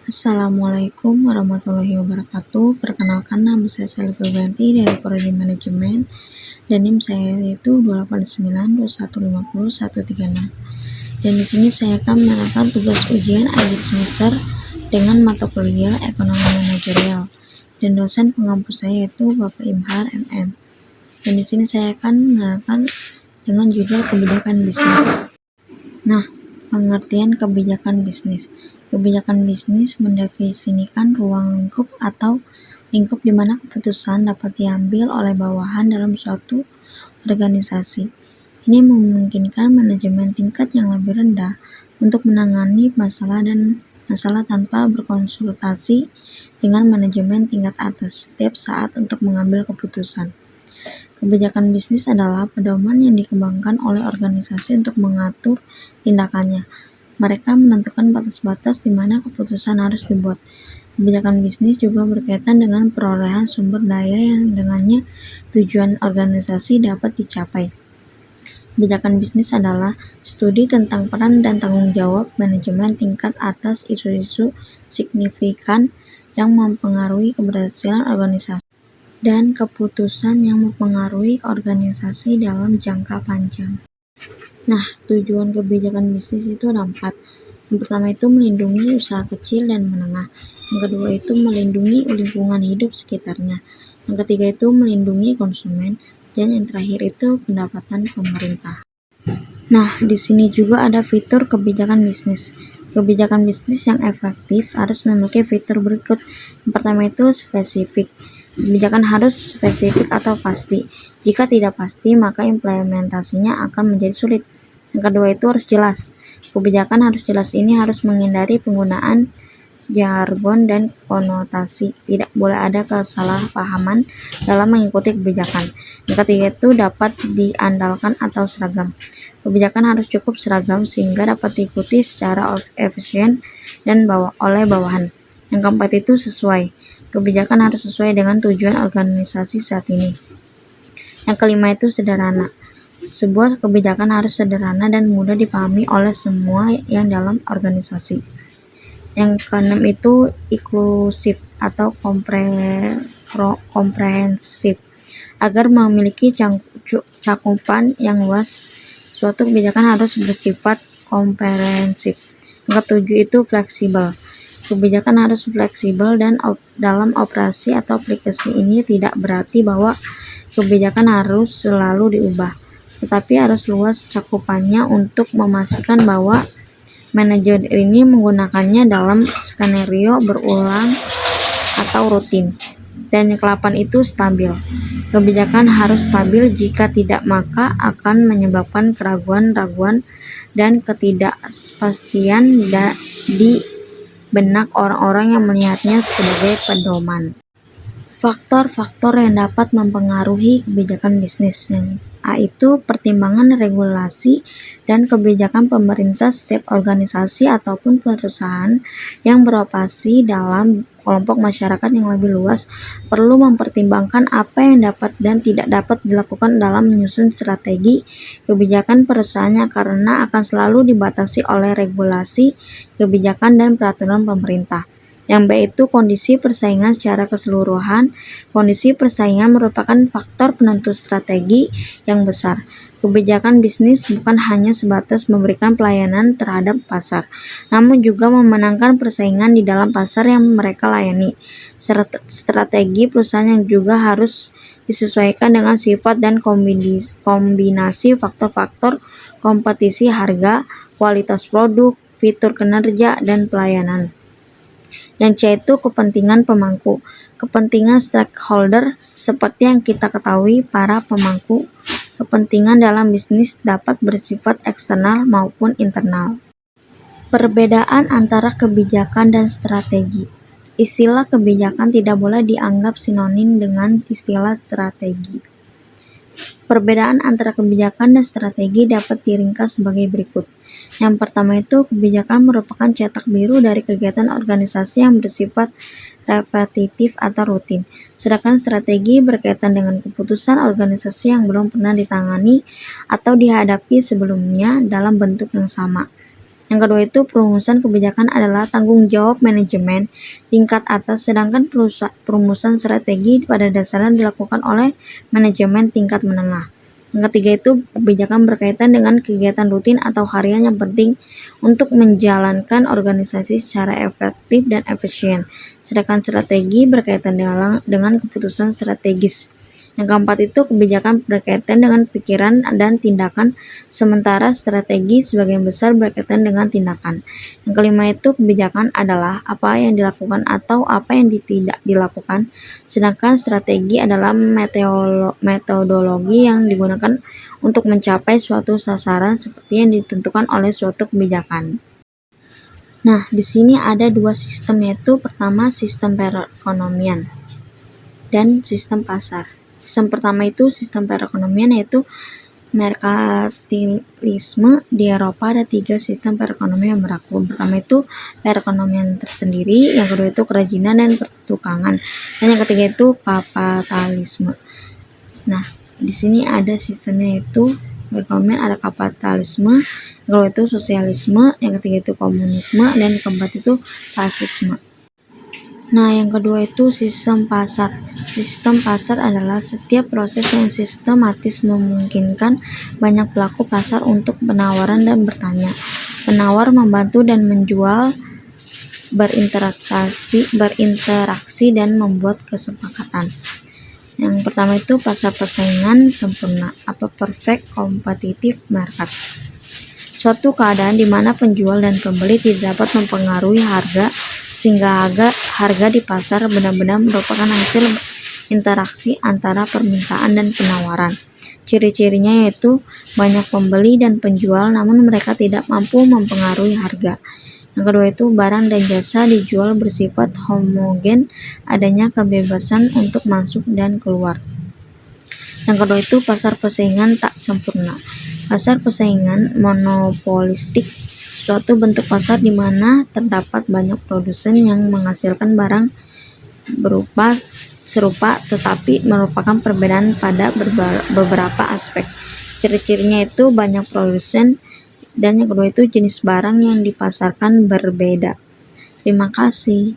Assalamualaikum warahmatullahi wabarakatuh. Perkenalkan, nama saya Sally Febrianti dari Prodi Manajemen dan NIM saya yaitu 2892150 Dan di sini saya akan menerangkan tugas ujian akhir semester dengan mata kuliah Ekonomi Manajerial dan dosen pengampu saya yaitu Bapak Imhar MM. Dan di sini saya akan menerangkan dengan judul kebijakan bisnis. Nah, pengertian kebijakan bisnis. Kebijakan bisnis mendefinisikan ruang lingkup atau lingkup di mana keputusan dapat diambil oleh bawahan dalam suatu organisasi. Ini memungkinkan manajemen tingkat yang lebih rendah untuk menangani masalah tanpa berkonsultasi dengan manajemen tingkat atas setiap saat untuk mengambil keputusan. Kebijakan bisnis adalah pedoman yang dikembangkan oleh organisasi untuk mengatur tindakannya. Mereka menentukan batas-batas di mana keputusan harus dibuat. Kebijakan bisnis juga berkaitan dengan perolehan sumber daya yang dengannya tujuan organisasi dapat dicapai. Kebijakan bisnis adalah studi tentang peran dan tanggung jawab manajemen tingkat atas isu-isu signifikan yang mempengaruhi keberhasilan organisasi dan keputusan yang mempengaruhi organisasi dalam jangka panjang. Nah, tujuan kebijakan bisnis itu ada 4. Yang pertama itu melindungi usaha kecil dan menengah. Yang kedua itu melindungi lingkungan hidup sekitarnya. Yang ketiga itu melindungi konsumen. Dan yang terakhir itu pendapatan pemerintah. Nah, di sini juga ada fitur kebijakan bisnis. Kebijakan bisnis yang efektif harus memiliki fitur berikut. Yang pertama itu spesifik. Kebijakan harus spesifik atau pasti. Jika tidak pasti, maka implementasinya akan menjadi sulit. Yang kedua itu harus jelas. Kebijakan harus jelas ini harus menghindari penggunaan jargon dan konotasi. Tidak boleh ada kesalahpahaman dalam mengikuti kebijakan. Yang ketiga itu dapat diandalkan atau seragam. Kebijakan harus cukup seragam sehingga dapat diikuti secara efisien dan oleh bawahan. Yang keempat itu sesuai. Kebijakan harus sesuai dengan tujuan organisasi saat ini. Yang kelima itu sederhana. Sebuah kebijakan harus sederhana dan mudah dipahami oleh semua yang dalam organisasi. Yang keenam itu inklusif atau komprehensif. Agar memiliki cakupan yang luas, suatu kebijakan harus bersifat komprehensif. Yang ketujuh itu fleksibel. Kebijakan harus fleksibel dan dalam operasi atau aplikasi ini tidak berarti bahwa kebijakan harus selalu diubah, tetapi harus luas cakupannya untuk memastikan bahwa manajer ini menggunakannya dalam skenario berulang atau rutin. Dan yang ke-8 itu stabil. Kebijakan harus stabil, jika tidak maka akan menyebabkan keraguan-raguan dan ketidakpastian di benak orang-orang yang melihatnya sebagai pedoman. Faktor-faktor yang dapat mempengaruhi kebijakan bisnis. Yang A itu pertimbangan regulasi dan kebijakan pemerintah. Setiap organisasi ataupun perusahaan yang beroperasi dalam kelompok masyarakat yang lebih luas perlu mempertimbangkan apa yang dapat dan tidak dapat dilakukan dalam menyusun strategi kebijakan perusahaannya, karena akan selalu dibatasi oleh regulasi, kebijakan, dan peraturan pemerintah. Yang B itu kondisi persaingan secara keseluruhan. Kondisi persaingan merupakan faktor penentu strategi yang besar. Kebijakan bisnis bukan hanya sebatas memberikan pelayanan terhadap pasar, namun juga memenangkan persaingan di dalam pasar yang mereka layani. Strategi perusahaan yang juga harus disesuaikan dengan sifat dan kombinasi faktor-faktor kompetisi, harga, kualitas produk, fitur kinerja, dan pelayanan. Yang C itu kepentingan pemangku. Kepentingan stakeholder seperti yang kita ketahui, para pemangku kepentingan dalam bisnis dapat bersifat eksternal maupun internal. Perbedaan antara kebijakan dan strategi. Istilah kebijakan tidak boleh dianggap sinonim dengan istilah strategi. Perbedaan antara kebijakan dan strategi dapat diringkas sebagai berikut. Yang pertama itu kebijakan merupakan cetak biru dari kegiatan organisasi yang bersifat repetitif atau rutin. Sedangkan strategi berkaitan dengan keputusan organisasi yang belum pernah ditangani atau dihadapi sebelumnya dalam bentuk yang sama. Yang kedua itu perumusan kebijakan adalah tanggung jawab manajemen tingkat atas, sedangkan perumusan strategi pada dasarnya dilakukan oleh manajemen tingkat menengah. Yang ketiga itu kebijakan berkaitan dengan kegiatan rutin atau harian yang penting untuk menjalankan organisasi secara efektif dan efisien. Sedangkan strategi berkaitan dengan keputusan strategis. Yang keempat itu kebijakan berkaitan dengan pikiran dan tindakan, sementara strategi sebagian besar berkaitan dengan tindakan. Yang kelima itu kebijakan adalah apa yang dilakukan atau apa yang tidak dilakukan, sedangkan strategi adalah metodologi yang digunakan untuk mencapai suatu sasaran seperti yang ditentukan oleh suatu kebijakan. Nah, di sini ada dua sistem, yaitu pertama sistem perekonomian dan sistem pasar. Sistem pertama itu sistem perekonomian, yaitu merkantilisme. Di Eropa ada 3 sistem perekonomian yang berlaku. Pertama itu perekonomian tersendiri, yang kedua itu kerajinan dan pertukangan, dan yang ketiga itu kapitalisme. Nah, di sini ada sistemnya, yaitu perekonomian ada kapitalisme, yang kedua itu sosialisme, yang ketiga itu komunisme, dan yang keempat itu fasisme. Nah, yang kedua itu sistem pasar. Sistem pasar adalah setiap proses yang sistematis memungkinkan banyak pelaku pasar untuk penawaran dan bertanya. Penawar membantu dan menjual berinteraksi dan membuat kesepakatan. Yang pertama itu pasar persaingan sempurna atau perfect competitive market. Suatu keadaan di mana penjual dan pembeli tidak dapat mempengaruhi harga, sehingga harga di pasar benar-benar merupakan hasil interaksi antara permintaan dan penawaran. Ciri-cirinya yaitu banyak pembeli dan penjual, namun mereka tidak mampu mempengaruhi harga. Yang kedua itu barang dan jasa dijual bersifat homogen, adanya kebebasan untuk masuk dan keluar. Yang kedua itu pasar persaingan tak sempurna. Pasar persaingan monopolistik, suatu bentuk pasar di mana terdapat banyak produsen yang menghasilkan barang berupa serupa tetapi merupakan perbedaan pada beberapa aspek. Ciri-cirinya itu banyak produsen, dan yang kedua itu jenis barang yang dipasarkan berbeda. Terima kasih.